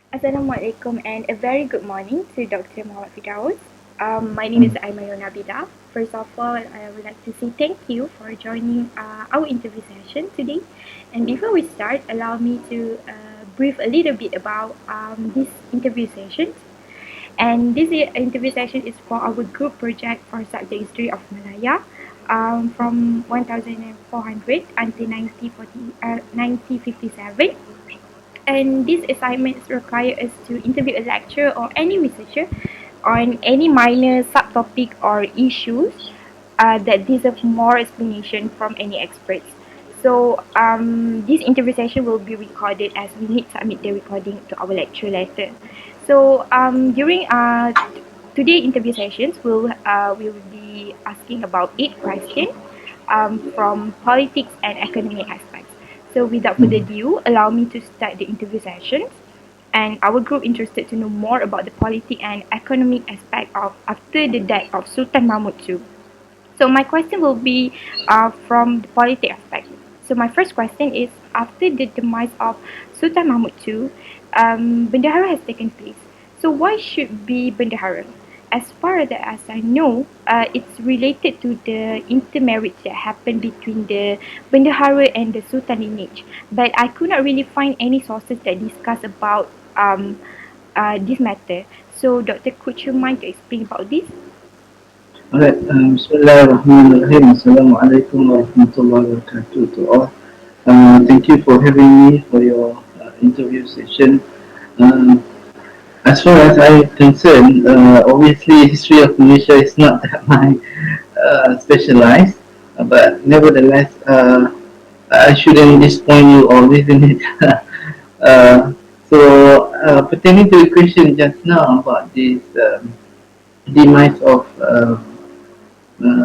Assalamualaikum and a very good morning to Dr. Muhammad. My name is Aiman Nabila. First of all, I would like to say thank you for joining our interview session today. And before we start, allow me to brief a little bit about this interview session. And this interview session is for our group project for subject History of Malaya from 1400 until 1957. And these assignments require us to interview a lecturer or any researcher on any minor subtopic or issues that deserve more explanation from any experts. So this interview session will be recorded as we need to submit the recording to our lecturer later. So during today interview sessions, we will be asking about 8 questions from politics and economic aspects. So without further ado, allow me to start the interview sessions. And our group interested to know more about the politic and economic aspect of after the death of Sultan Mahmud II. So my question will be from the politic aspect. So my first question is, after the demise of Sultan Mahmud II, Bendahara has taken place. So why should be Bendahara? As far as I know, it's related to the intermarriage that happened between the Bendahara and the Sultan lineage. But I could not really find any sources that discuss about this matter. So, Doctor, could you mind to explain about this? Alright, Bismillahirrahmanirrahim. Assalamualaikum warahmatullahi wabarakatuh to all. Thank you for having me for your interview session. Um, as far as I'm concerned, obviously history of Malaysia is not that my specialized, but nevertheless, I shouldn't disappoint you all, isn't it? uh, Pertaining to the question just now about this demise of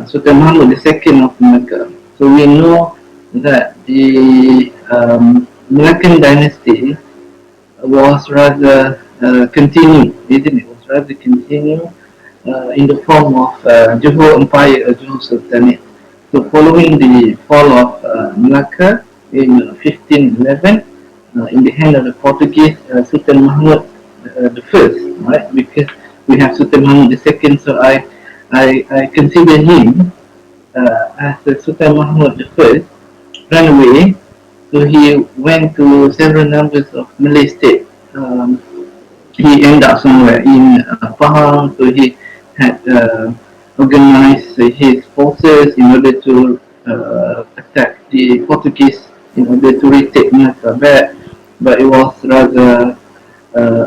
Sultan Mahmud II of Malacca. So we know that the Malaccan dynasty was rather continued, isn't it? Was rather continued in the form of Johor Empire or Johor Sultanate. So following the fall of Malacca in 1511, in the hand of the Portuguese Sultan Mahmud the first, right? Because we have Sultan Mahmud the second, so I consider him as the Sultan Mahmud the first ran away. So he went to several numbers of Malay states. He ended up somewhere in Pahang, so he had organized his forces in order to attack the Portuguese in order to retake Malacca back, but it was rather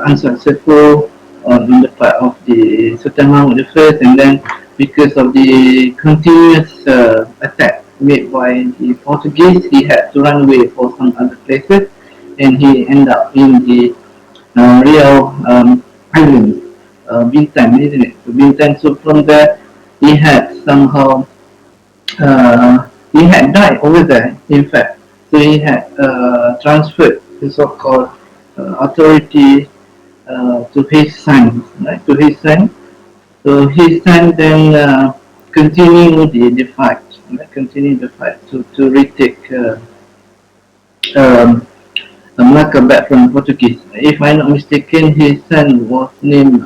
unsuccessful on the part of the Sultan Mahmud the first, and then because of the continuous attack made by the Portuguese, he had to run away for some other places, and he ended up in the real island, Bintan, isn't it? So Bintan. So from there, he had somehow he had died over there. In fact, so he had transferred the so-called authority to his son, right? To his son. So his son then continued the fight, right? Continued the fight to retake um, Malacca back from the Portuguese. If I'm not mistaken, his son was named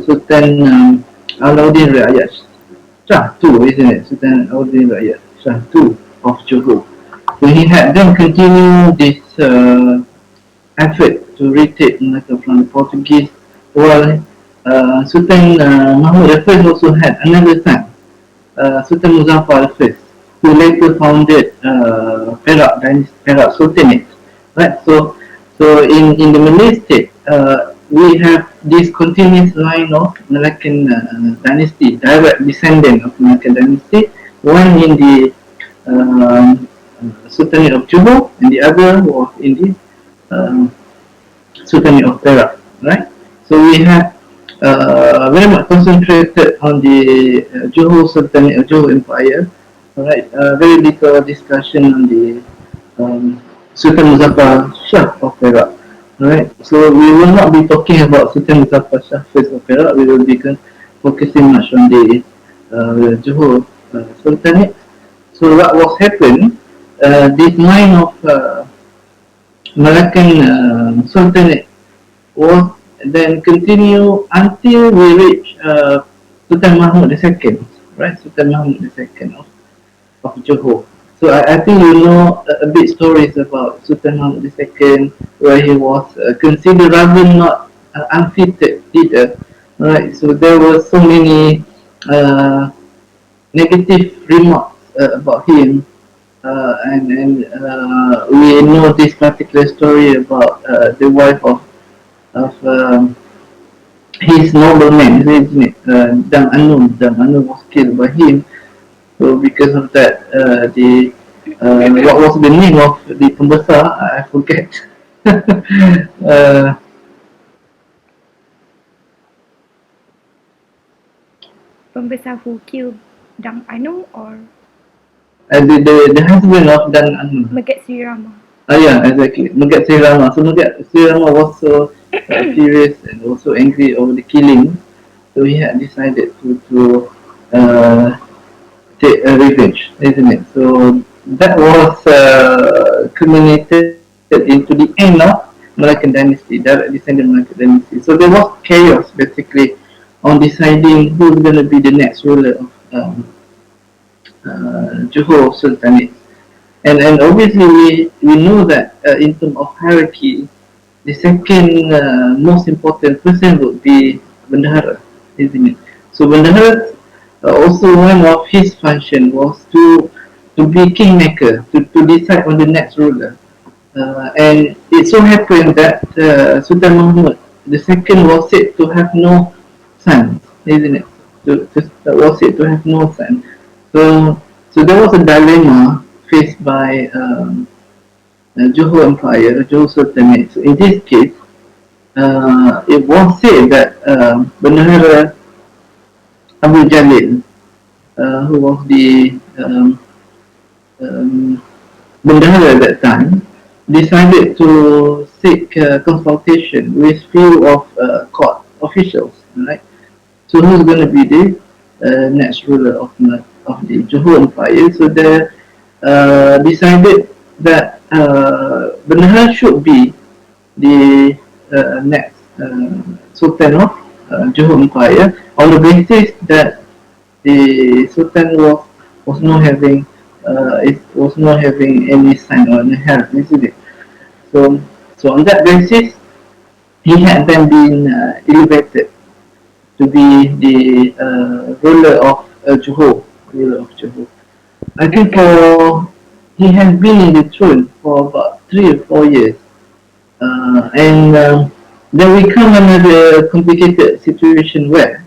Sultan Alauddin Rakyat Shah II, isn't it? Sultan Alauddin Rakyat Shah II of Johor. So he had then continued this effort to retake Malacca from the Portuguese, while Sultan Mahmud I also had another son, Sultan Muzaffar I, who later founded Perak Dynasty, Perak Sultanate. Right. In the Malay state, we have this continuous line of Malaccan dynasty, direct descendant of Malaccan dynasty. One in the Sultanate of Johor, and the other was in the Sultanate of Perak. Right. So we have very much concentrated on the Johor Sultanate, Johor Empire. Right. Very little discussion on the Sultan Muzaffar Shah of Perak. Right. So we will not be talking about Sultan Muzaffar Shah first of Perak. We will be focusing much on the Johor Sultanate. So what was happened? This line of Malaccan Sultanate was then continue until we reach Sultan Mahmud II, right? Sultan Mahmud II of Johor. So I think you know a bit stories about Sultan Mahmud II, where he was considered rather not unfitted leader, right? So there were so many uh, negative remarks about him, and we know this particular story about the wife of his nobleman, isn't it? Dang Anum was killed by him. So because of that, the what was the name of the pembesar? I forget. uh, Pembesar who killed Dang Anu or the husband of Dan Anum. Megat Sri Rama. Yeah, exactly. Megat Sri Rama. So Megat Sri Rama was so furious and also angry over the killing. So he had decided to uh, take a revenge, isn't it? So that was culminated into the end of Malaccan Dynasty, direct descendant Malaccan Dynasty. So there was chaos basically on deciding who's going to be the next ruler of Johor Sultanate. And obviously we know that in terms of hierarchy, the second most important person would be Bendahara, isn't it? So Bendahara also one of his function was to be kingmaker, to decide on the next ruler. And it so happened that Sultan Mahmud the second was said to have no sons, isn't it? Was said to have no son. So so there was a dilemma faced by Johor Empire, Johor Sultanate. So in this case, it was said that Bendahara Abu Jalil, who was the um, Bendahara at that time, decided to seek consultation with few of court officials, right? So who's going to be the next ruler of the Johor Empire? So they decided that Bendahara should be the next Sultan of Johor Empire on the basis that the Sultan was not having it was not having any sign or any help, isn't it? So so on that basis, he had then been elevated to be the ruler of Johor, ruler of Johor. I think for he has been in the throne for about 3 or 4 years. And then we come another complicated situation where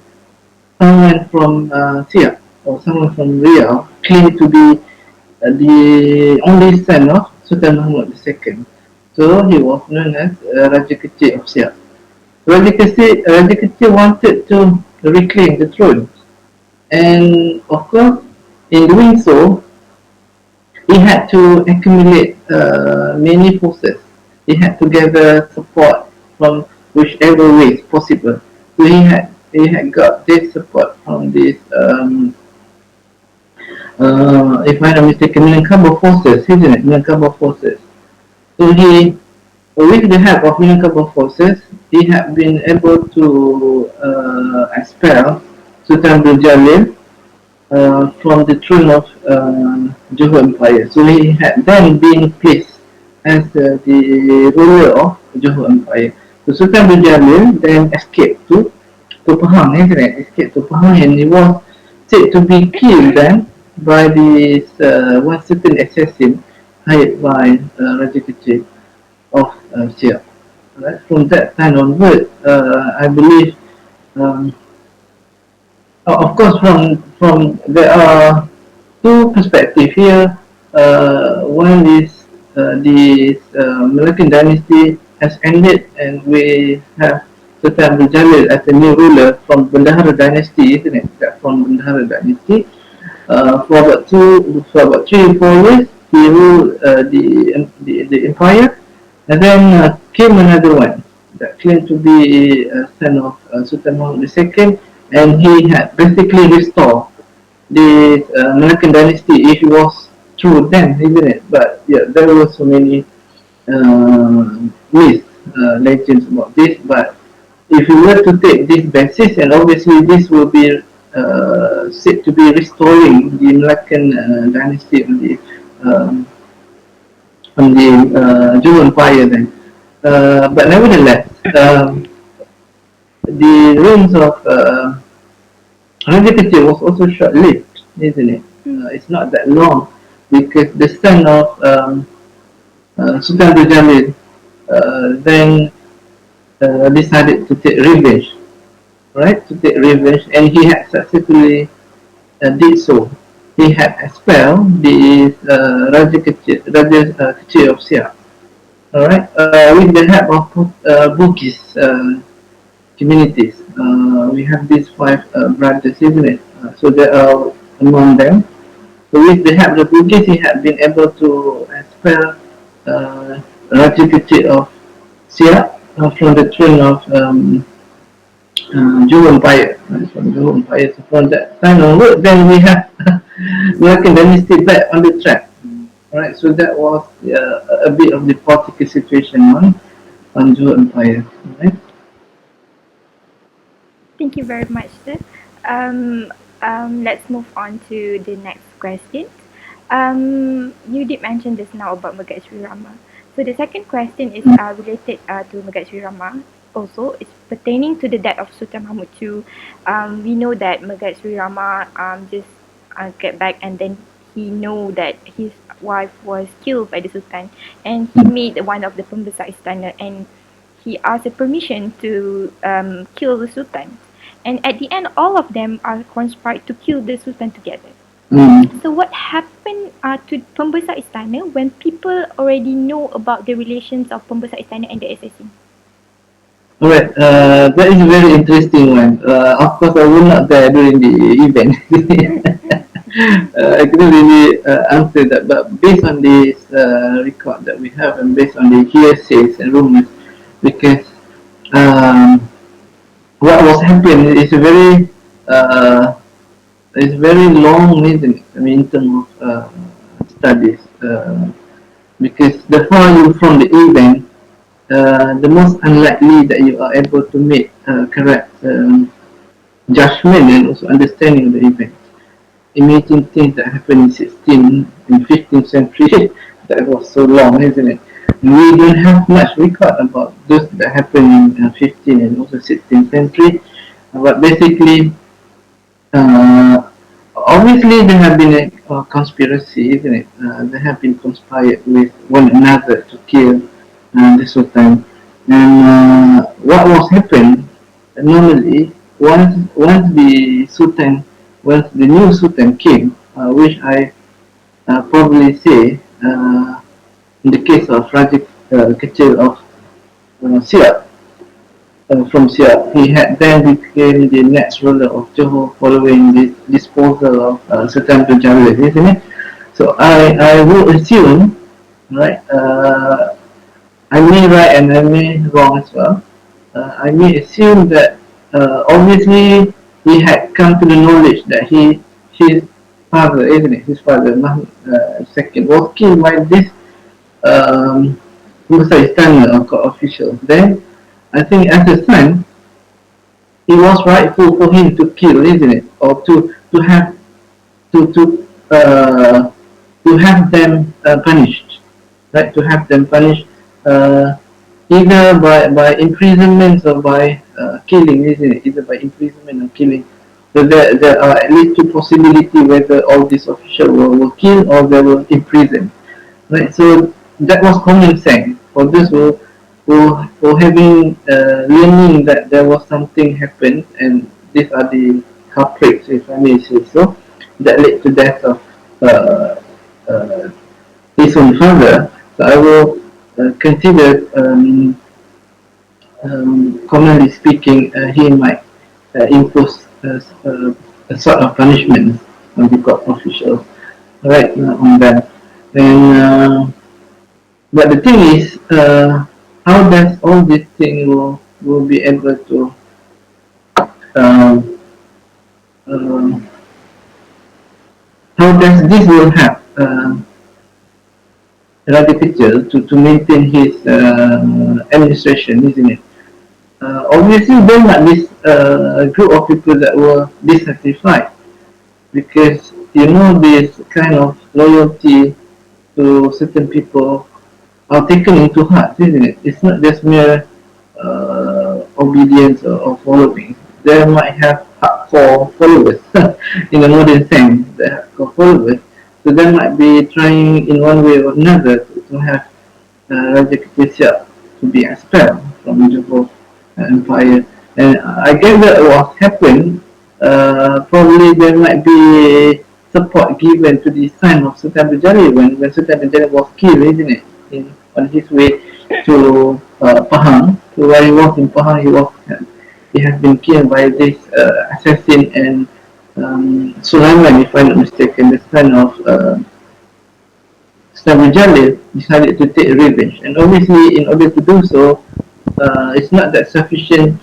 someone from Siak or someone from Riau claimed to be the only son of Sultan Mahmud II. So he was known as Raja Kecil of Siak. Raja Kecil wanted to reclaim the throne, and of course, in doing so, he had to accumulate many forces. He had to gather support from whichever ways possible. So he had got this support from this if I'm not mistaken, Minangkabau forces, isn't it? Minangkabau forces. So he, with the help of Minangkabau forces, he had been able to expel Sultan Abdul Jalil from the throne of Johor Empire. So he had then been placed as the ruler of Johor Empire. So Sultan Abdul Jalil then escaped to Pahang, isn't it? Escaped to Pahang, and he was said to be killed then by this one certain assassin hired by Raja Kecil of Siak. Right? From that time onward, I believe um, of course, from there are two perspectives here. One is the Malaccan dynasty has ended, and we have Sultan Abdul Jalil as the new ruler from Bendahara dynasty, isn't it? From Bendahara dynasty, for about 3 or 4 years, he ruled the empire, and then came another one that claimed to be a son of Sultan Mahmud II, and he had basically restored the Malaccan dynasty. It was true then, isn't it? But yeah, there were so many myths legends about this, but if you were to take this basis, and obviously this will be said to be restoring the Malaccan dynasty um, on the Johor Empire then. But nevertheless, the reigns of Raja was also short-lived, isn't it? Mm. It's not that long because the son of Sultan Jalil then decided to take revenge, right? To take revenge, and he had successfully did so. He had expelled the Raja Kecil of Siak, all right, with the help of Bugis communities. We have these five brothers, isn't it? So there are among them. So with the help of Bugis, he had been able to expel Raja Kecil of Siak from the throne of Johor Empire. From Johor Empire. So from that time onward, then we have Malaccan dynasty back on the track. Alright, so that was a bit of the political situation on Johor Empire. Right? Thank you very much, sir. Um, let's move on to the next question. You did mention just now about Megat Sri Rama. So the second question is related to Megat Sri Rama. Also, it's pertaining to the death of Sultan Mahmud too. We know that Megat Sri Rama just get back, and then he know that his wife was killed by the Sultan, and he made one of the pembesar istana, and he asked a permission to kill the Sultan. And at the end, all of them are conspired to kill the Sultan together. Mm. So what happened to Pembesar Istana when people already know about the relations of Pembesar Istana and the assassin? Alright, that is a very interesting one. Of course, I was not there during the event. I couldn't really answer that, but based on this record that we have and based on the hearsays and rumors, because um, what was happening is very uh, it's very long, isn't it? I mean, in terms of studies, because the farther you from the event, the most unlikely that you are able to make correct judgment and also understanding of the event. Imagine things that happened in 16th and 15th century. That was so long, isn't it? We don't have much record about those that happened in 15th and also 16th century. But basically, uh, obviously there have been a conspiracy, isn't it? They have been conspired with one another to kill the Sultan. And what was happened normally once the Sultan, once the new Sultan came, which I probably say in the case of Raja Kecil of Siak, from Siak, he had then became the next ruler of Johor following the disposal of Sultan Jalil, isn't it? So I would assume, right, I may right and I may wrong as well. I may assume that obviously he had come to the knowledge that his father, isn't it, his father Mahmud II was killed by this Musa Istana or court official. Then I think as a son, it was rightful for him to kill, isn't it, or to have to to uh, to have them punished, right? To have them punished uh, either by imprisonment or by killing, isn't it? Either by imprisonment or killing. So there are at least two possibilities whether all these officials were killed or they were imprisoned. Right, so that was common sense for those who having learning that there was something happened and these are the culprits, if I may say so, that led to death of uh, uh, his own father. So I will consider, commonly speaking, he might impose a sort of punishment on the court officials, right, on that. And but the thing is, how does all this thing will be able to um, um, how does this will help Raja Kecil to maintain his administration, isn't it? Obviously, there might be a group of people that were dissatisfied because this kind of loyalty to certain people are taken into heart, isn't it? It's not just mere obedience or following. They might have hardcore followers in a modern sense, the hardcore followers. So they might be trying in one way or another to have Raja Ketiak to be expelled from Johor Empire. And I guess that what happened, probably there might be support given to the son of Sultan Berjaya when Sultan Berjaya was killed, isn't it? On his way to Pahang. So while he was in Pahang, he has been killed by this assassin and Sulaiman, if I'm not mistaken, the son of Sultan decided to take revenge, and obviously, in order to do so, it's not that sufficient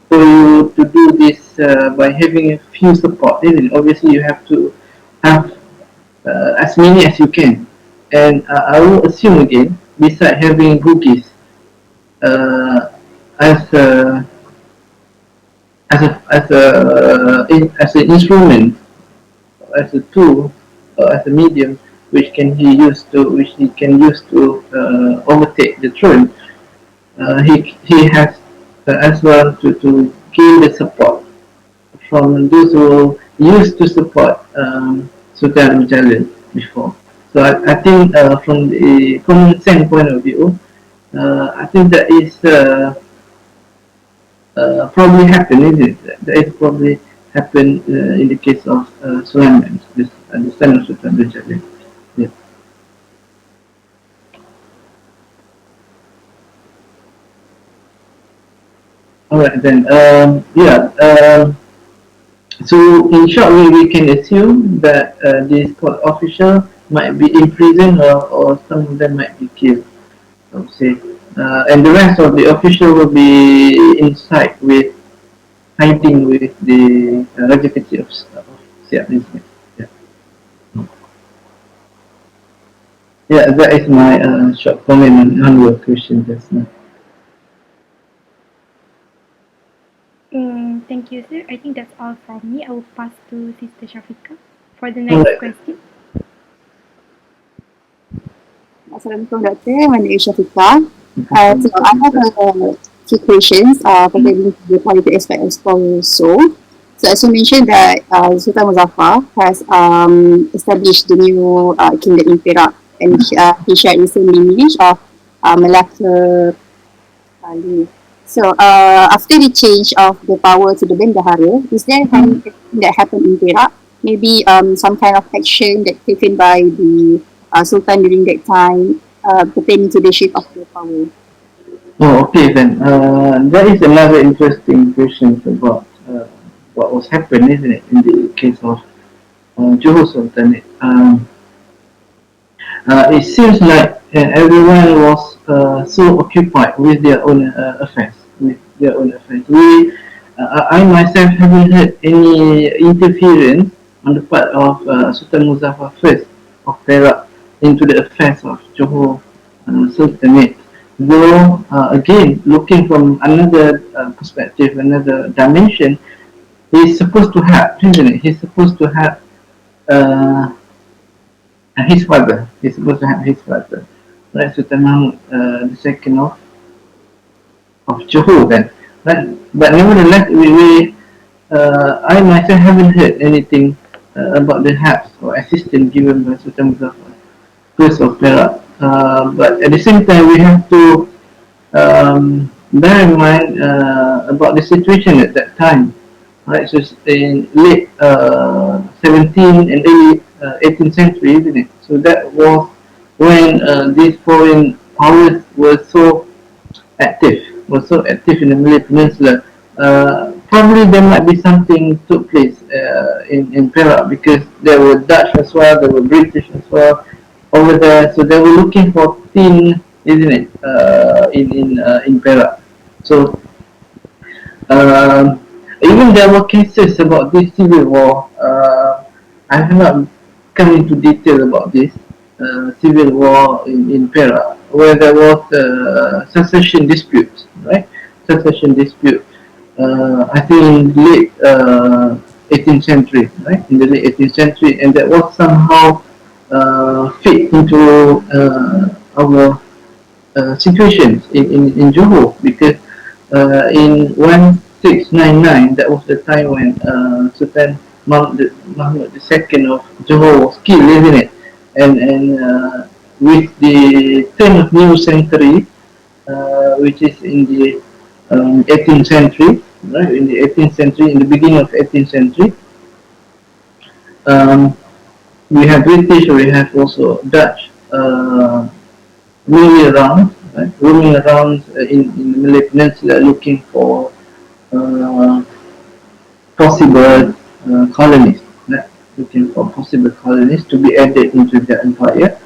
for you to do this by having a few support, isn't it? Obviously, you have to have as many as you can, and I will assume again, besides having Bugis uh, as a as an instrument, as a tool, or as a medium which he can use to overtake the throne. He has as well to gain the support from those who used to support Sultan Jalil before. So I think from the common sense point of view, I think that is probably happen, is it? That is probably happen in the case of Sulaiman, the son of Sultan Jalil. Yeah. All right then. Yeah. So in short, we can assume that these court officials might be imprisoned or some of them might be killed. I would say, and the rest of the official will be inside with hiding with the Raja Kecil of Siak, isn't it? Yeah. Yeah, that is my short comment on your question just now. Thank you, sir. I think that's all from me. I will pass to Sister Syafiqah for the All next right. question. Assalamualaikum, Doctor. My name is Syafiqah. So I have a few questions pertaining to the political aspect of also. So as you mentioned that Sultan Muzaffar has established the new kingdom in Perak, and he shared recently image of Malacca Bali. So after the change of the power to the Bendahara, is there anything that happened in Perak? Maybe some kind of action that taken by the Sultan during that time pertaining to the shift of the power. Oh, okay then. That is another interesting question about what was happened, isn't it, in the case of Johor Sultanate. It seems like everyone was so occupied with their own affairs, I myself haven't heard any interference on the part of Sultan Muzaffar first of Perak into the affairs of Johor Sultanate. Though, again, looking from another perspective, another dimension, he's supposed to have, isn't it? He's supposed to have uh, his father. He's supposed to have his father. Right, Sultan Mahmud, the second of Johor then. But nevertheless, I myself haven't heard anything about the help or assistance given by Sultan Muzaffar, first of Perak. But at the same time, we have to bear in mind about the situation at that time. Right, so it's in late 17th and early 18th century, isn't it? So that was when these foreign powers were so active in the Malay Peninsula. Probably there might be something took place in Perak because there were Dutch as well, there were British as well over there. So they were looking for tin, isn't it, in Perak. So even there were cases about this civil war. I have not come into detail about this, civil war in Perak, where there was succession disputes, right? Succession dispute. I think in late 18th century, right? In the late 18th century, and that was somehow fit into our situations in Johor, because in 1699, that was the time when Sultan Mahmud II of Johor was killed, isn't it? And with the turn of new century, which is in the 18th century, right? In the 18th century, in the beginning of 18th century, um, we have British, we have also Dutch roaming around, right? Roaming around in the Malay Peninsula looking for uh, possible colonies, right? Looking for possible colonies to be added into their empire.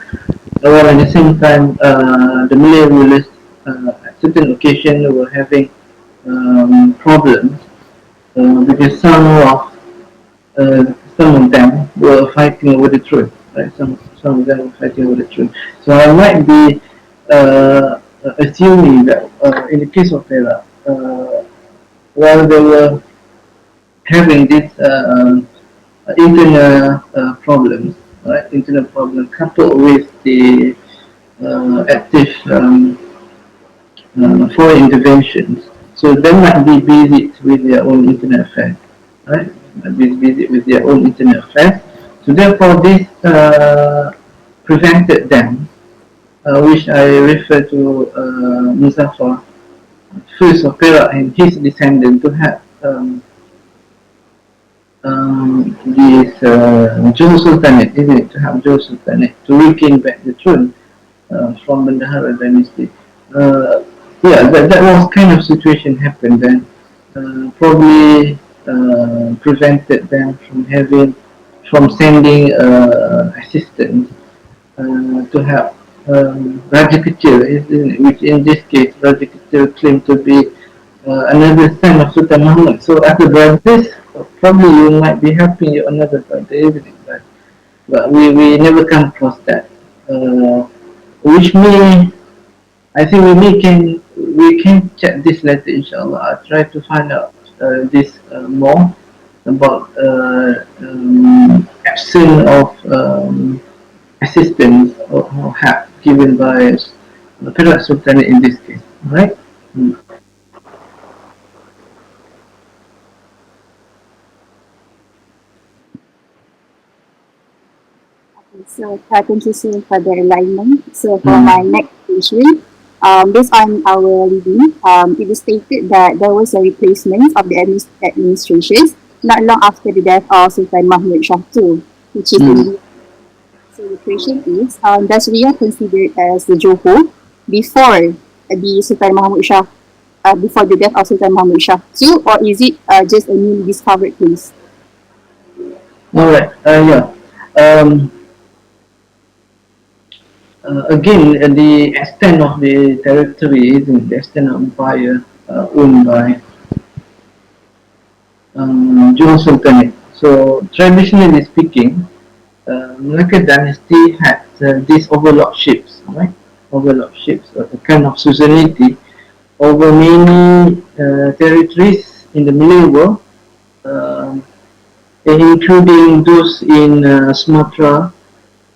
While at the same time, the Malay rulers at certain occasions were having problems because some of them were fighting over the throne, right? Some of them were fighting over the throne. So I might be assuming that in the case of Perak, while they were having these internal problems, right? Internal problems coupled with the active foreign interventions. So they might be busy with their own internal affairs, right? Might be busy with their own internal affairs. So therefore, this prevented them, which I refer to Muzaffar, first of Perak and his descendant, to have this Johor Sultanate, isn't it? To have Johor Sultanate to regain back the throne from Bendahara dynasty. Uh, yeah, that was kind of situation happened then. Probably prevented them from sending assistance to help Raja Kecil, isn't it? Which in this case Raja Kecil claimed to be another son of Sultan Mahmud. So as a brothers, probably you might be helping your another brother, isn't it? But we never come across that. Which may I think we can check this later, inshallah. I'll try to find out this more about absence of assistance or help given by Perak Sultanate in this case, right? Mm. So thank you so for the alignment. So for my next question, based on our reading, it is stated that there was a replacement of the administrations not long after the death of Sultan Mahmud Shah II, which is Mm. in. So the question is, does Riyadh considered as the Johor before the Sultan Mahmud Shah, before the death of Sultan Mahmud Shah II, or is it just a newly discovered place? All right. Yeah. Um, Again, the extent of the territory, isn't the extent of empire owned by Johor Sultanate. So traditionally speaking, Malacca dynasty had these overlordships, right? Overlordships, a kind of suzerainty over many territories in the Malay world, um, including those in Sumatra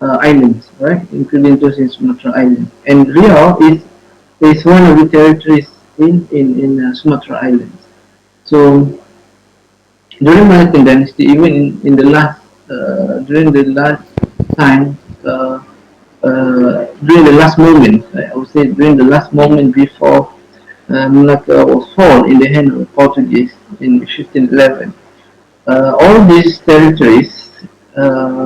Islands, right? Including those in Sumatra Islands. And Riau is one of the territories in Sumatra Islands. So during Malaccan dynasty, even in the last during the last time, during the last moment, I would say during the last moment before Malacca was fall in the hand of the Portuguese in 1511. All these territories,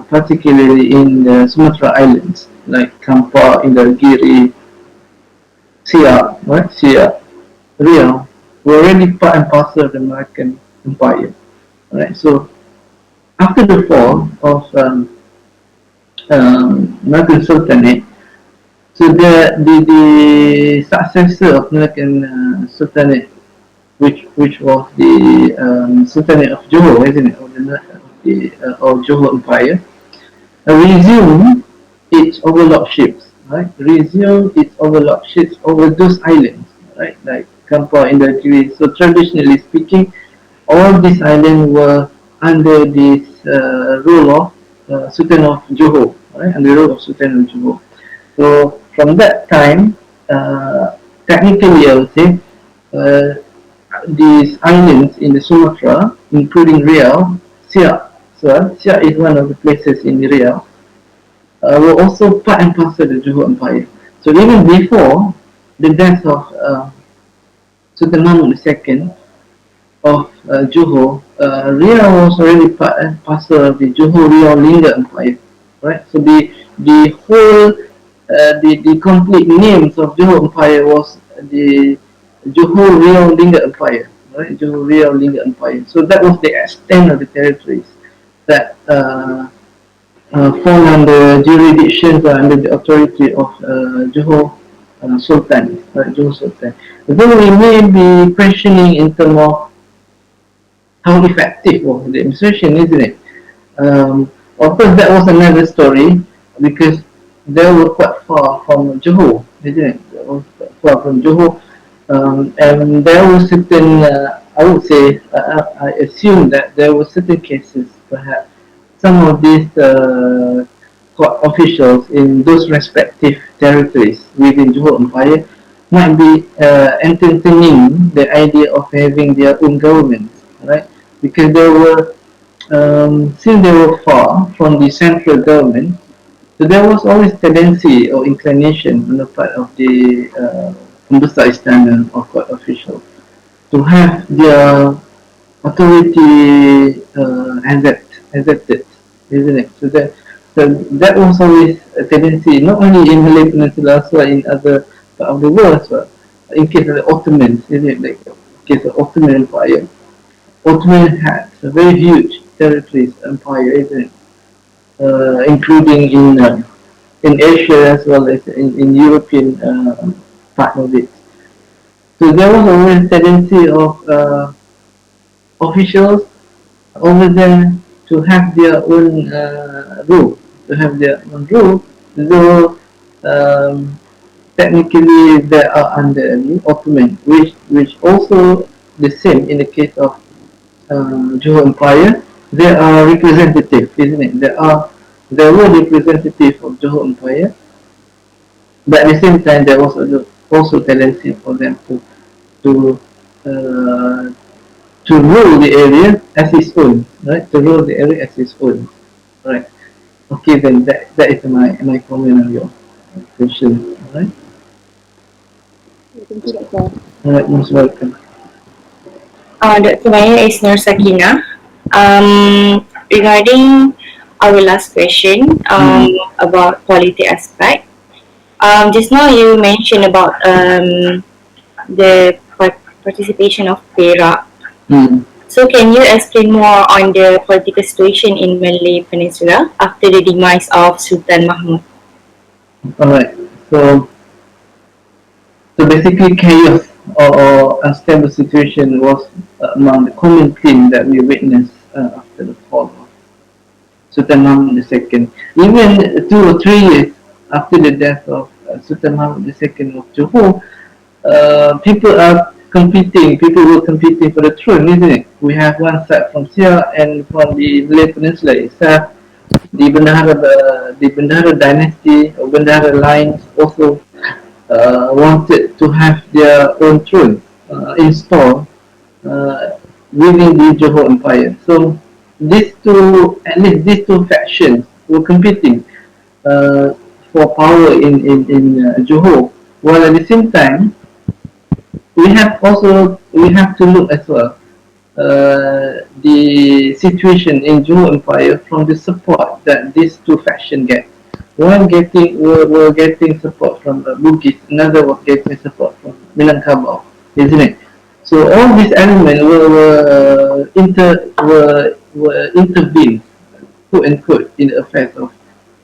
particularly in the Sumatra Islands, like Kampar, Indragiri, Siak, right? Siak, Riau, were already part and parcel of the Malaccan Empire. Right? So after the fall of Malaccan Sultanate, so the successor of Malaccan Sultanate, which was the Sultanate of Johor, isn't it, of the of Johor Empire, resumed its overlordships, right? Resume its overlordships over those islands, right? Like Kampar in the Greece. So traditionally speaking, all these islands were under this rule of Sultan of Johor, right? Under the rule of Sultan of Johor. So from that time, technically I would say, uh, these islands in the Sumatra, including Riau, Siak. So Siak is one of the places in Riau, were also part and parcel of the Johor Empire. So even before the death of Sultan Mahmud II of Johor, Riau was already part and parcel of the Johor Riau Lingga Empire, right? So the whole the complete names of Johor Empire was the Johor Riau Lingga Empire, right? Johor Riau Lingga Empire. So that was the extent of the territories that fall under jurisdiction or under the authority of Johor Sultan, right? Johor Sultan. Though we may be questioning in terms of how effective was the administration, isn't it? Of course, that was another story because they were quite far from Johor, isn't it? They were quite far from Johor, and there were certain, I would say, I assume that there were certain cases, perhaps some of these court officials in those respective territories within Johor Empire might be entertaining the idea of having their own government, right? Because they were, since they were far from the central government, so there was always tendency or inclination on the part of the pembesar istana or court officials to have their authority accepted, isn't it? So that was always a tendency, not only in Malay Peninsula, as well in other part of the world as well. In case of the Ottomans, isn't it? Like in case of Ottoman Empire, Ottoman had a very huge territories empire, isn't it? Including in Asia as well as in European part of it. So there was always a tendency of officials over there to have their own rule, to have their own rule, though technically they are under the Ottoman, which also the same in the case of Johor Empire. They are representative, isn't it? There were representative of Johor Empire, but at the same time there was also tendency for them to uh, to rule the area as his own, right? To rule the area as his own, right? Okay, then that is my comment on your question, right? Thank you, Doctor. Alright, most welcome. Dr. Maya is Nur Sakinah. Regarding our last question about quality aspect, just now you mentioned about the participation of Perak. Mm. So can you explain more on the political situation in Malay Peninsula after the demise of Sultan Mahmud? Alright, so basically chaos or unstable situation was among the common theme that we witnessed after the fall of Sultan Mahmud II. Even 2 or 3 years after the death of Sultan Mahmud II of Johor, people are competing. People were competing for the throne, isn't it? We have one side from Siak and from the Malay Peninsula itself. The Bendahara dynasty or Bendahara line also wanted to have their own throne installed within the Johor Empire. So at least these two factions were competing uh, for power in Johor. While at the same time, we have to look as well the situation in Johor Empire from the support that these two factions get. One were getting support from Bugis, another was getting support from Minangkabau, isn't it? So all these elements were intervened, quote unquote, in the affairs of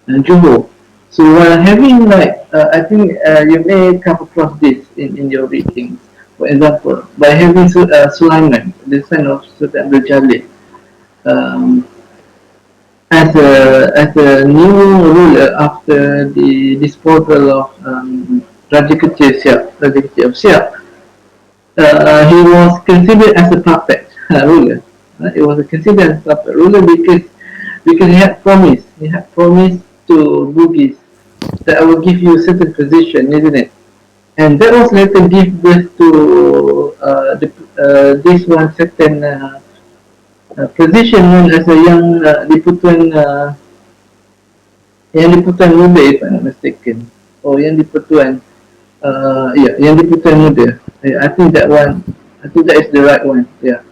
Johor. So while having I think you may come across this in your readings. For example, by having Sulaiman, the son of Sultan Abdul Jalil, um, as as a new ruler after the disposal of Raja Kecil Siap, Raja Kecil of Siap, he was considered as a puppet ruler. It was considered as a puppet ruler because he had promised to Bugis that I will give you a certain position, isn't it? And that was later give birth to this one certain position known as a young Yang Dipertuan Muda, if I'm not mistaken. Or Yang Dipertuan, yeah, Yang Dipertuan Muda. I think that one, I think that is the right one. Yeah,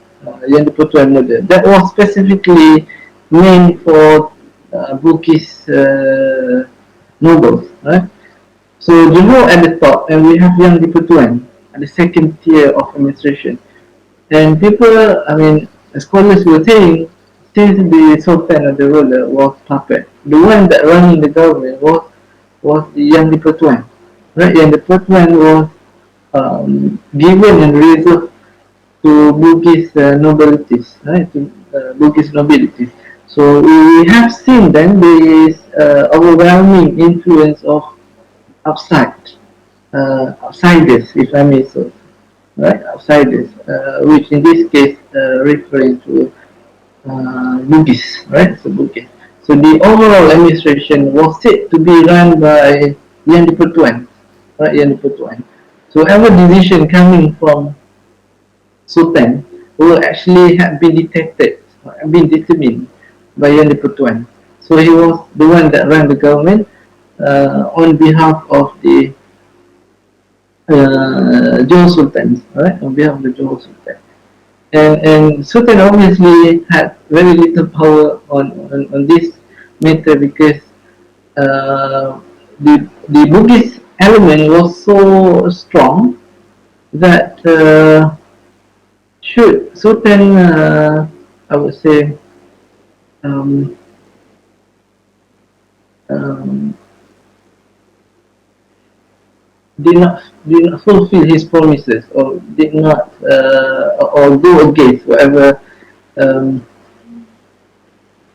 Yang Dipertuan Muda. That was specifically named for Bugis nobles, right? So Johor at the top, and we have Yang Dipertuan at the second tier of administration. And people, I mean, scholars were saying, since the Sultan or the ruler was puppet, the one that running the government was the Yang Dipertuan. Right? Yang Dipertuan was given and reserved to Bugis nobilities, right? To Bugis nobilities. So we have seen then there is overwhelming influence of outside, outsiders, if I may so, right? Outsiders, which in this case referring to Bugis, right? So Bugis. So the overall administration was said to be run by Yang Dipertuan, right? Yang Dipertuan. So every decision coming from Sultan will actually have been detected, have been determined by Yang Dipertuan. So he was the one that ran the government on behalf of the Johor Sultans, right? On behalf of the Johor Sultan. And Sultan obviously had very little power on this matter because the Bugis element was so strong that should Sultan, I would say, um, um, did not fulfill his promises or did not or go against whatever um,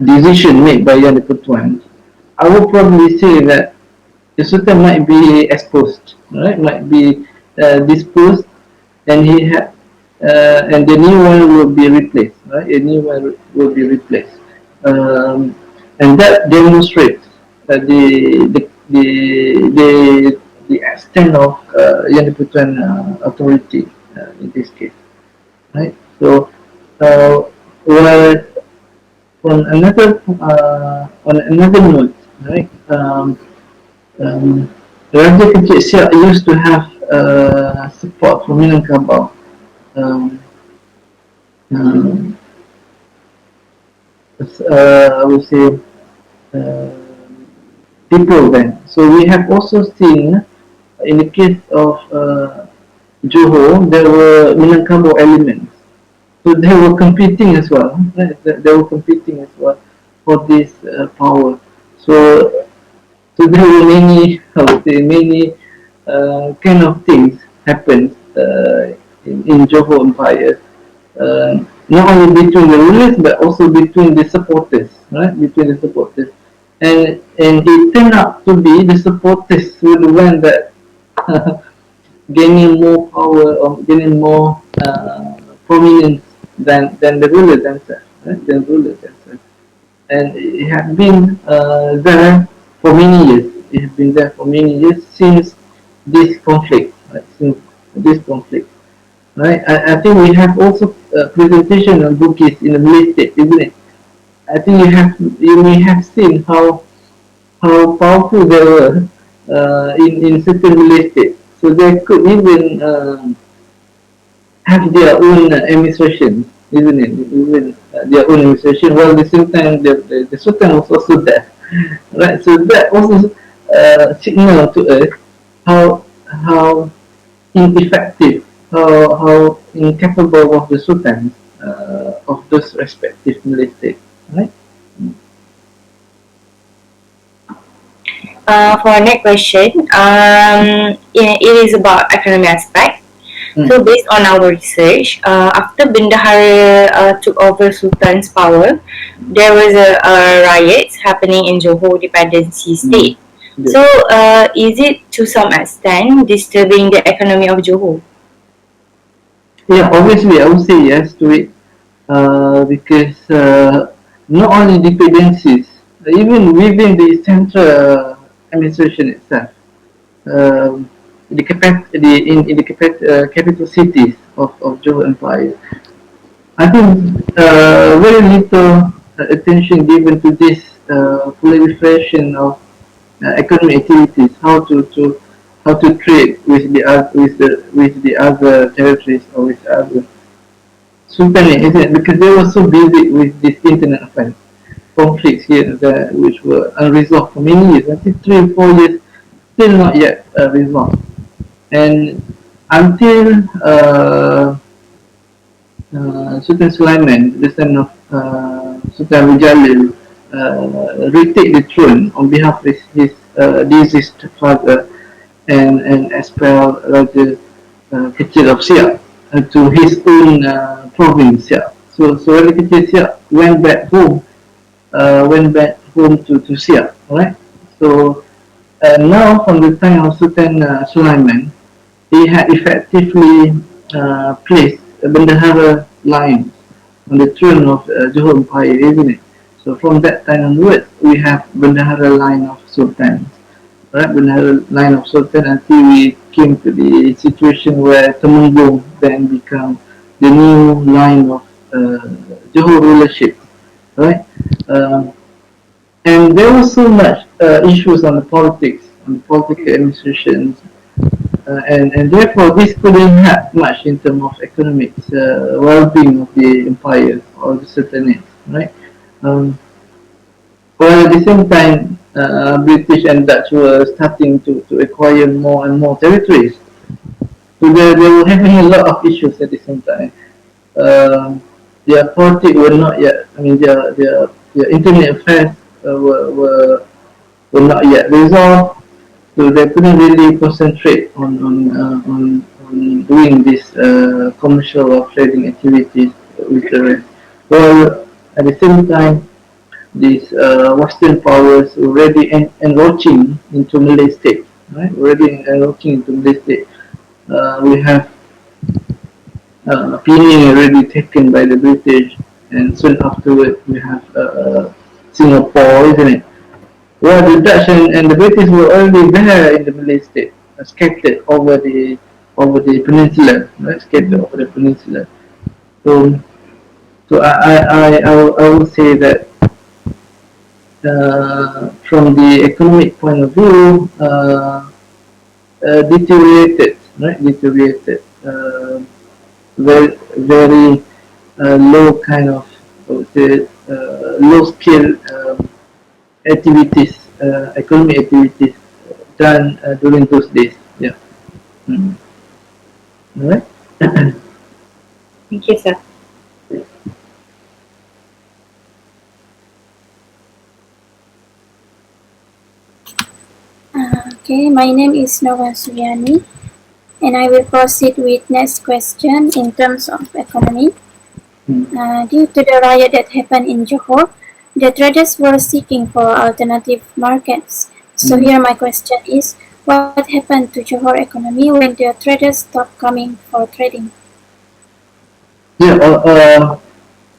decision made by Yang Dipertuan, I would probably say that the Sultan might be exposed, right? Might be disposed, and he had and the new one will be replaced, right? A new one will be replaced, and that demonstrates the extent of Yang Dipertuan authority in this case, right? So, well, on another note, right? Um, Raja Kecil Siak used to have support from Minangkabau. Um, um, I would say uh, people then. So we have also seen in the case of Johor, there were Minangkabau elements. So they were competing as well. Right? They were competing as well for this power. So, so there were many, I would say, many kind of things happened in Johor Empire. Not only between the rulers but also between the supporters, right? Between the supporters, and it turned out to be the supporters were the one that gaining more power or gaining more prominence than the rulers themselves, right? The rulers themselves, and it had been there for many years. It has been there for many years since this conflict, right? Since this conflict. Right, I think we have also presentation on Bugis in the Malay state, isn't it? I think you may have seen how powerful they were in certain Malay states. So they could even have their own administration, isn't it? Even their own administration. While at the same time, the Sultan was also there, right? So that also signal to us how ineffective, how incapable was the Sultan of those respective Malay states, right? For our next question, it is about economic aspect. So based on our research, after Bendahara took over Sultan's power, there was a riots happening in Johor dependency state. So is it to some extent disturbing the economy of Johor? Yeah, obviously, I would say yes to it because not only dependencies, even within the central administration itself, um, in the capital cities of Johor Empire, I think very little attention given to this proliferation of economic activities, how to trade with with the other territories or with other sultanate, isn't it? Because they were so busy with this internet affairs, conflicts here and there, which were unresolved for many years. I think 3 or 4 years, still not yet resolved. And until Sultan Sulaiman, the son of Sultan Mujalil, retake the throne on behalf of his deceased father and expel Raja Kecil of Siak to his own province Siak. So Raja Kecil Siak went back home to Siak, alright? So now from the time of Sultan Sulaiman, he had effectively placed a Bendahara line on the throne of Johor Empire, isn't it? So from that time onwards, we have Bendahara line of sultans, right? Bendahara line of sultan until we came to the situation where Temenggung then become the new line of Johor rulership, right? Um, and there was so much issues on the politics, on the political administration, and therefore this couldn't have much in terms of economics, well-being of the empire or the sultanate, right? Um, while at the same time, British and Dutch were starting to acquire more and more territories. So they were having a lot of issues at the same time. Um, their politics were not yet, I mean, their internet affairs were not yet resolved. So they couldn't really concentrate on doing this commercial or trading activities with the rest. Well, at the same time, these Western powers already encroaching into Malay state, right? Already encroaching into Malay state. We have Penang already taken by the British, and soon afterwards we have Singapore, isn't it? Well, the Dutch and the British were already there in the Malay state, scattered over the peninsula, right? Scattered over the peninsula. So, I would say that from the economic point of view, deteriorated, right? Deteriorated, very low kind of, I would say, low scale activities, economic activities done during those days. Yeah. Mm. All right. Thank you, sir. Okay, my name is Suriani, and I will proceed with next question in terms of economy. Due to the riot that happened in Johor, the traders were seeking for alternative markets. So here my question is, what happened to Johor economy when the traders stopped coming for trading? Yeah.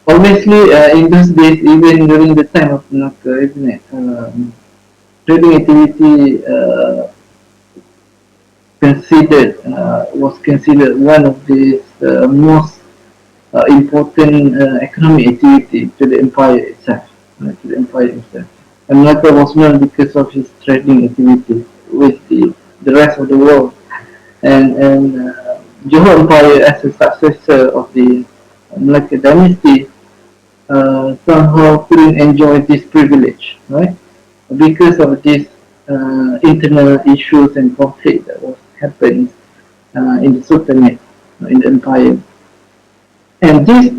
Obviously, in those days, even during the time of Malacca, isn't it? Trading activity considered was considered one of the most important economic activity to the empire itself. To the empire itself. And Malacca was known because of his trading activities with the rest of the world. And Johor Empire, as a successor of the Malacca dynasty, somehow couldn't enjoy this privilege, right? Because of these internal issues and conflict that was happening in the Sultanate, in the empire. And this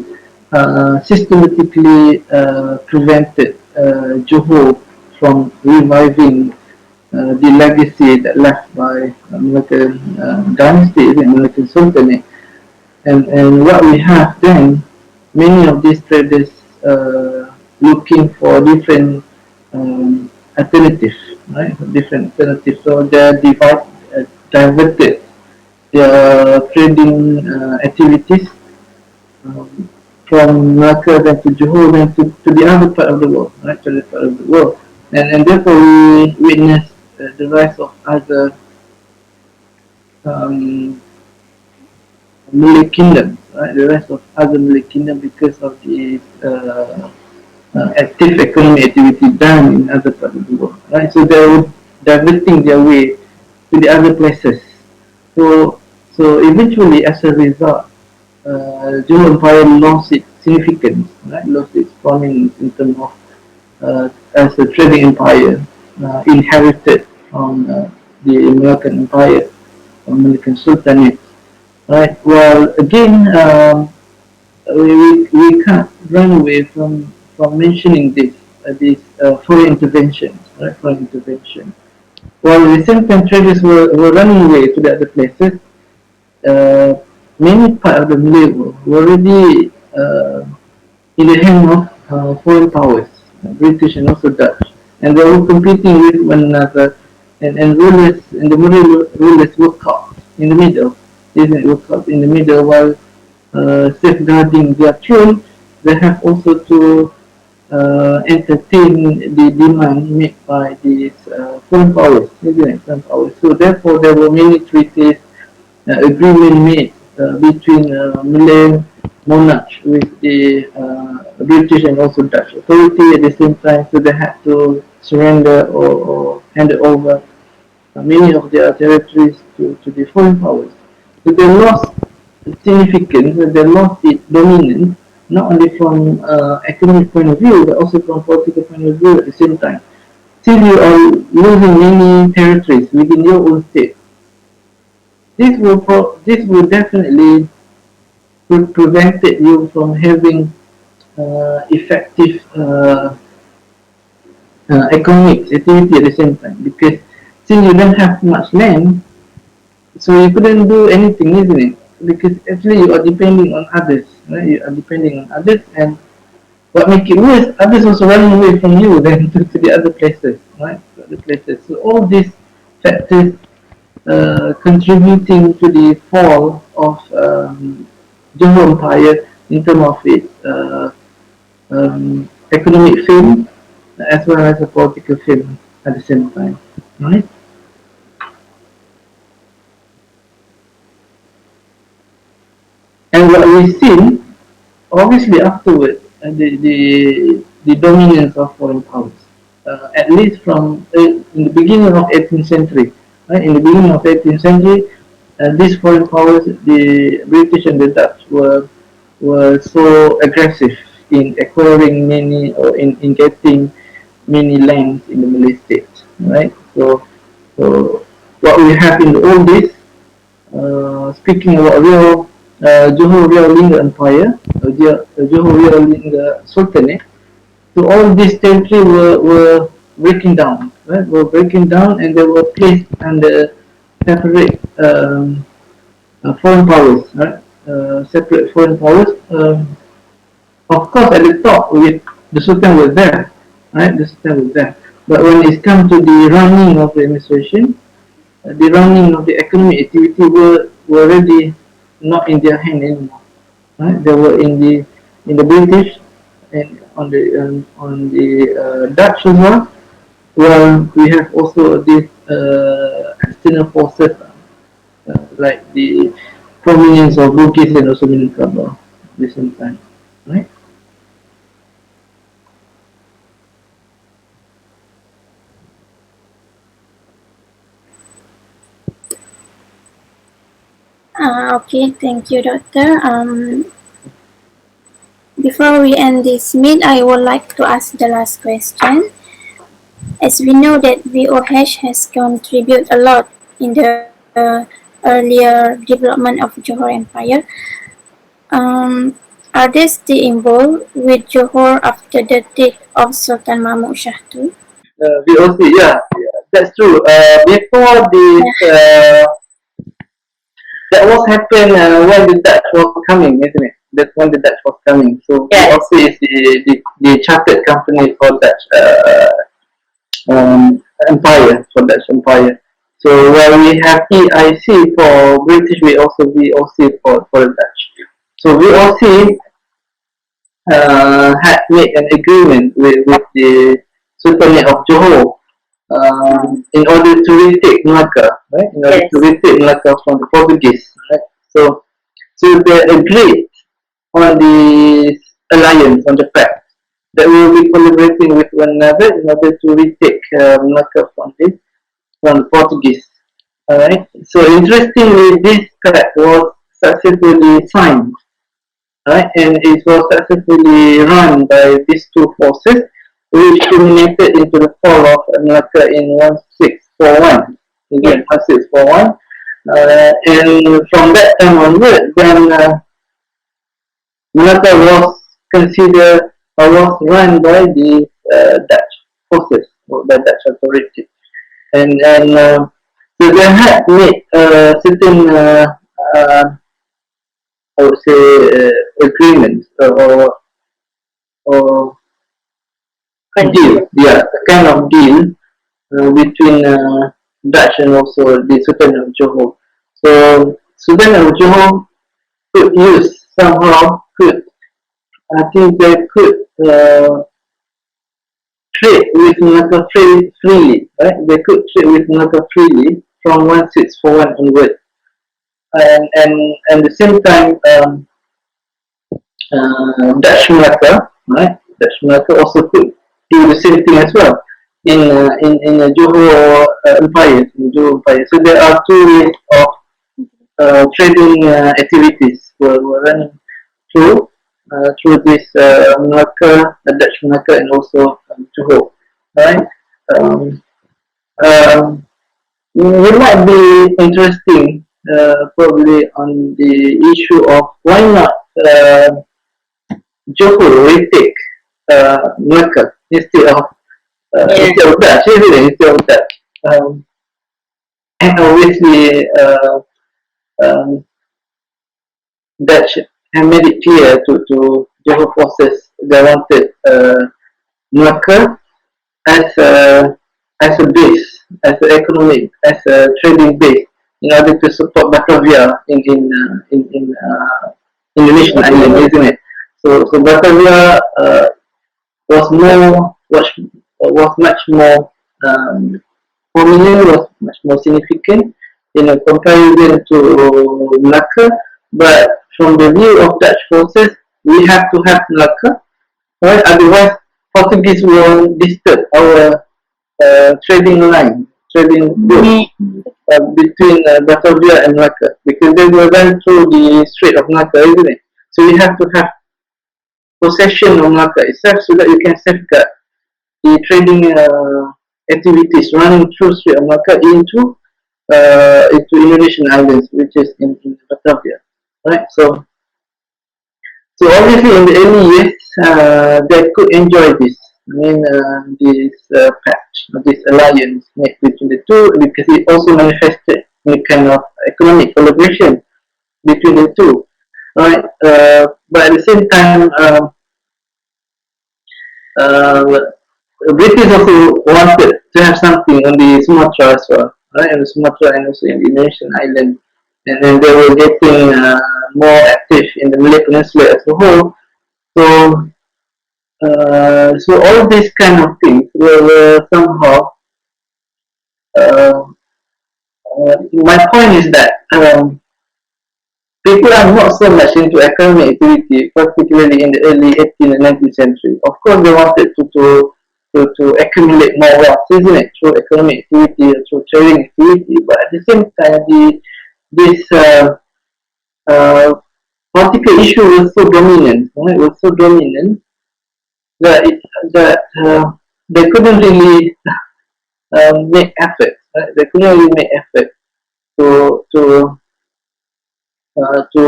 systematically prevented Johor from reviving the legacy that left by Malaccan dynasty, the Malaccan Sultanate. And what we have then, many of these traders looking for different alternatives, right? Different alternatives. So they're diverted their trading activities um, from Malacca then to Johor then to the other part of the world, right? To the part of the world. And therefore we witness the rise of other um, Malay kingdom, right? The rest of other Malay kingdom because of the active economic activity done in other parts of the world, right? So they're diverting their way to the other places. So so eventually, as a result, Johor Empire lost its significance, right? Lost its prominence in terms of as a trading empire inherited from the American Empire, American Sultanate, right? Well, again, we can't run away from mentioning these foreign interventions, right? Foreign intervention. While the same time traders were running away to the other places, uh, many part of the Malay world were already in the hand of foreign powers, British and also Dutch, and they were competing with one another, and rulers and the Malay rulers were caught in the middle, isn't it? Were caught in the middle while safeguarding their throne. They have also to entertain the demand made by these foreign powers, isn't it? Foreign powers. So therefore, there were many treaties, agreement made between Malay monarchs with the British and also Dutch authority at the same time. So they had to surrender or hand over many of their territories to the foreign powers. So they lost significance and they lost its dominance not only from economic point of view but also from political point of view at the same time. Still, you are losing many territories within your own state. This will definitely prevented you from having effective economic activity at the same time because since you don't have much land, so you couldn't do anything, isn't it? Because actually you are depending on others, right? You are depending on others, and what make it worse, others also running away from you then to the other places, right? To other places. So all these factors contributing to the fall of Johor Empire in terms of its economic fame as well as a political fame at the same time, right? And what we've seen, obviously afterwards, the dominance of foreign powers, at least from in the beginning of 18th century, right? In the beginning of 18th century, these foreign powers, the British and the Dutch, were so aggressive in acquiring many or in getting many lands in the Malay states, right? So what we have in the old days, speaking about real Johor Real Lingga Empire, Johor Real Lingga Sultanate, so all these territory were breaking down, right? Were breaking down and they were placed under separate foreign powers, right? Separate foreign powers. Of course, at the top, the Sultan was there, right? The Sultan was there. But when it comes to the running of the administration, the running of the economic activity were already not in their hand anymore. Right? They were in the British and on the Dutch as well. Well, we have also these external forces like the prominence of Bugis and also Minangkabau at the same time, right? Okay, thank you, Doctor. Before we end this meet, I would like to ask the last question. As we know that VOH has contributed a lot in the earlier development of Johor Empire, are they still involved with Johor after the death of Sultan Mahmud Shah too? We also, yeah, that's true. Before this, that was happened when the Dutch was coming, isn't it? That's when the Dutch was coming. So Yes. also is the chartered company for Dutch empire, for Dutch empire. So where we have EIC for British, we also VOC for the Dutch. So VOC had made an agreement with the Sultanate of Johor in order to retake Malacca, right? In order Yes. to retake Malacca from the Portuguese, right? So they agreed on this alliance, on the fact that we will be collaborating with one another in order to retake Malacca from the Portuguese. Alright. So interestingly, this pact was successfully signed, right, and it was successfully run by these two forces, which culminated into the fall of Malacca in 1641. Again, 1641. And from that time onward, then Malacca was considered or was run by the Dutch forces, or the Dutch authority. And so they had made certain, I would say, agreements or deal, yeah, a kind of deal between Dutch and also the Sultan of Johor. So Sultan of Johor could use somehow could I think they could trade with Malacca freely, right? They could trade with Malacca freely from 1641 onward, and at the same time, Dutch Malacca, right? Dutch Malacca also could do the same thing as well in the Johor Empire, in Johor Empire. So there are two ways of trading activities were running through this Malacca, Dutch Malacca, and also Johor, right? Um, um, it might be interesting, probably on the issue of why not Johor retake Malacca instead of Dutch, isn't it? Instead of Dutch. And obviously, um, Dutch have made it clear to Johor forces they wanted Malacca as a base, as an economic, as a trading base, in order to support Batavia in Indonesian island, isn't it? So Batavia was much more prominent, was much more significant in a comparison to Malacca. But from the view of Dutch forces, we have to have Malacca, right? Otherwise, Portuguese will disturb our trading line, trading route between Batavia and Malacca, because they will run through the Strait of Malacca, isn't it? So you have to have possession of Malacca itself so that you can safeguard the trading activities running through Strait of Malacca into Indonesian islands, which is in Batavia, right? So obviously in the early years, they could enjoy this. I mean, this patch, this alliance made between the two, because it also manifested a kind of economic collaboration between the two, right? But at the same time, British also wanted to have something on the Sumatra as well, right? On the Sumatra and also in the Indonesian island, and then they were getting more active in the Malay Peninsula as a whole. So all these kind of things were somehow. My point is that people are not so much into economic activity, particularly in the early 18th and 19th century. Of course, they wanted to accumulate more wealth, isn't it, through economic activity, through trading activity. But at the same time, this political issue was so dominant, right? It was so dominant that they couldn't really make effort. Right? They couldn't really make effort to to to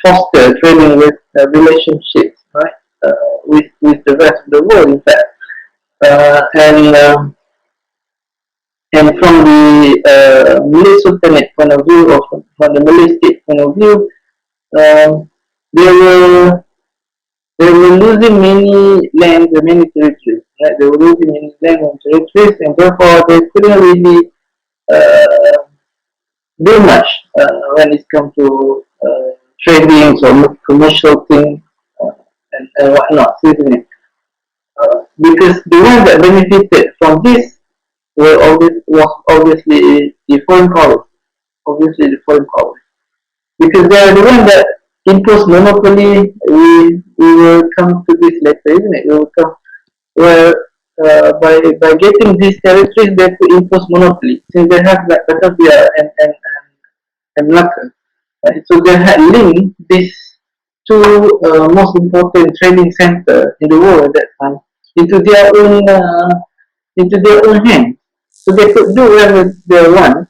foster trading with relationships, right, with the rest of the world, in fact, and And from the Malay Sultanate point of view, or from the Malay state point of view, um, they were they were losing many lands and many territories. Right? They were losing many lands and territories, and therefore they couldn't really uh, do much when it comes to trading or commercial things and whatnot, isn't it? Because the one that benefited from this was obviously the foreign powers, obviously the foreign powers, because they are the one that impose monopoly. We will come to this later, isn't it? We will come where by getting these territories they could impose monopoly since they have like Batavia and Malacca. Right? So they had linked these two most important trading center in the world at that time into their own hands. So they could do whatever they want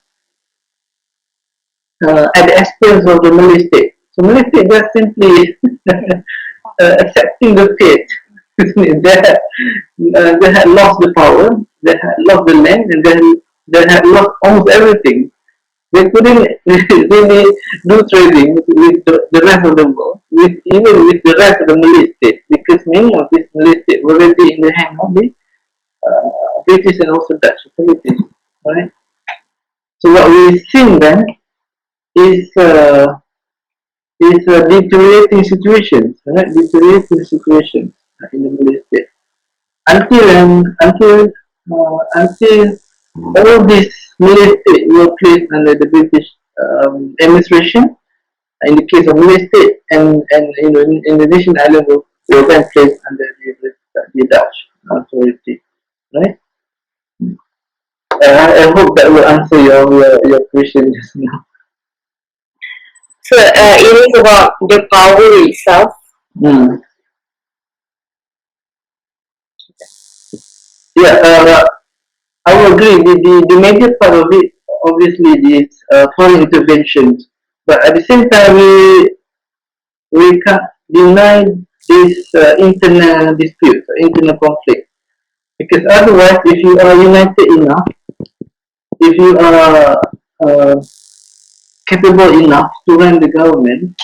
at the expense of the Malay state. So Malay state just simply accepting the fate. They had lost the power, they had lost the land, and then they had lost almost everything. They couldn't really do trading with the rest of the world, even with the rest of the Malay state, because many of these Malay states were already in the hand of the British and also Dutch authorities. Right? So what we're seeing then is deteriorating situations, right? Deteriorating situations in the Malay state until all these Malay states were placed under the British administration. In the case of Malay state and Indonesian island were then placed under the Dutch authority, right? I hope that will answer your question just now. So it is about the power itself. Hmm. Yeah, I will agree. The major part of it, obviously, is foreign interventions. But at the same time, we can't deny this internal dispute, internal conflict. Because otherwise, if you are united enough, if you are uh, capable enough to run the government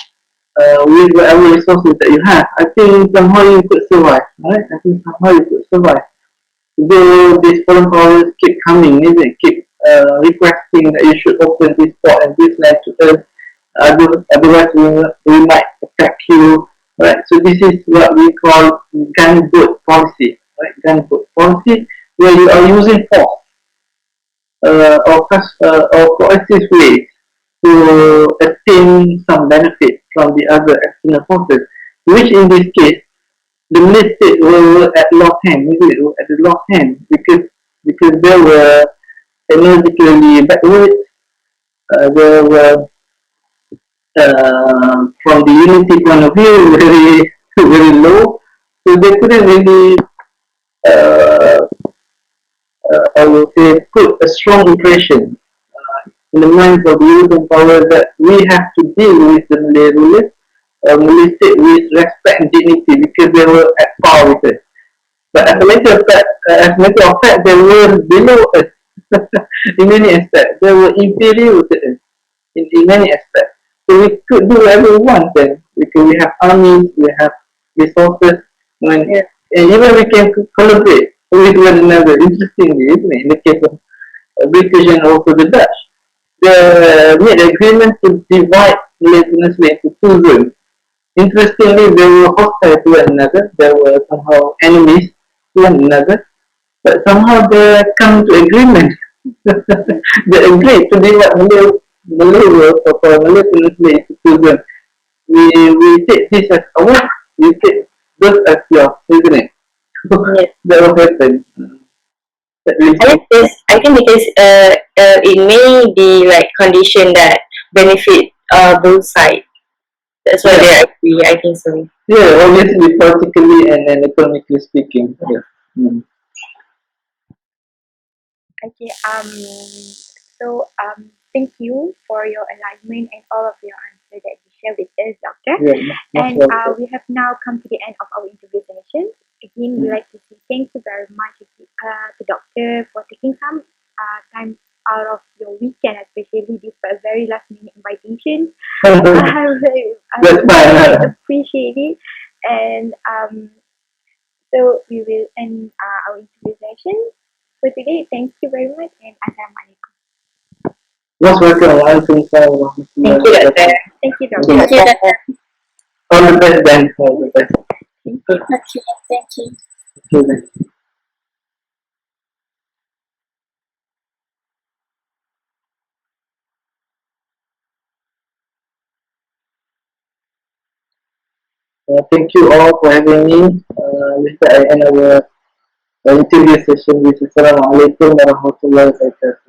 with whatever resources that you have, I think somehow you could survive, right? I think somehow you could survive. Though these foreign powers keep coming, isn't it? Keep requesting that you should open this port and this land to us. Otherwise, we might attack you. Right. So this is what we call gunboat policy. Right. Gunboat policy, where you are using force or coercive ways to attain some benefit from the other external forces, which in this case the Malay state were at lost hand, isn't it? Were at the lost hand because they were technologically backward. They were from the unity point of view very very low, so they couldn't really uh, I would say put a strong impression in the minds of the European powers that we have to deal with the Malay rulers, Malay state with respect and dignity because they were at par with us. But as a matter of fact, they were below us in many aspects. They were inferior to us in many aspects. So we could do whatever we want then because we have armies, we have resources, and even we can collaborate with one another. Interestingly, isn't it? In the case of British and also the Dutch, they made agreement to divide Malay Peninsula into two zones. Interestingly, they were hostile to one another. They were somehow enemies to one another, but somehow they come to agreement. They agreed to divide Malay world or Malay Peninsula into two zones. We take this as ours, you take those as yours, isn't it? Yes. That will happen. I think because it may be like condition that benefit both sides. That's why they agree. I think so. Yeah, obviously politically and then economically speaking. Yeah. Mm. Okay. Thank you for your alignment and all of your answers that you share with us, Doctor. Yeah, And we have now come to the end of our interview session. Again, we'd like to say thank you very much to Doctor for taking some time out of your weekend, especially this a very last minute invitation. I That's fine. really appreciate it. And so we will end our interview session for today. Thank you very much and Assalamualaikum. Most welcome. Waalaikumsalam. Thank you, Doctor. Thank you, Thank Doctor. Thank you, Doctor. All the best, then. All the best. Thank you. Okay, thank you. Okay, then. Thank you all for having me. With that, I end our interview session with Assalamualaikum warahmatullahi wabarakatuh.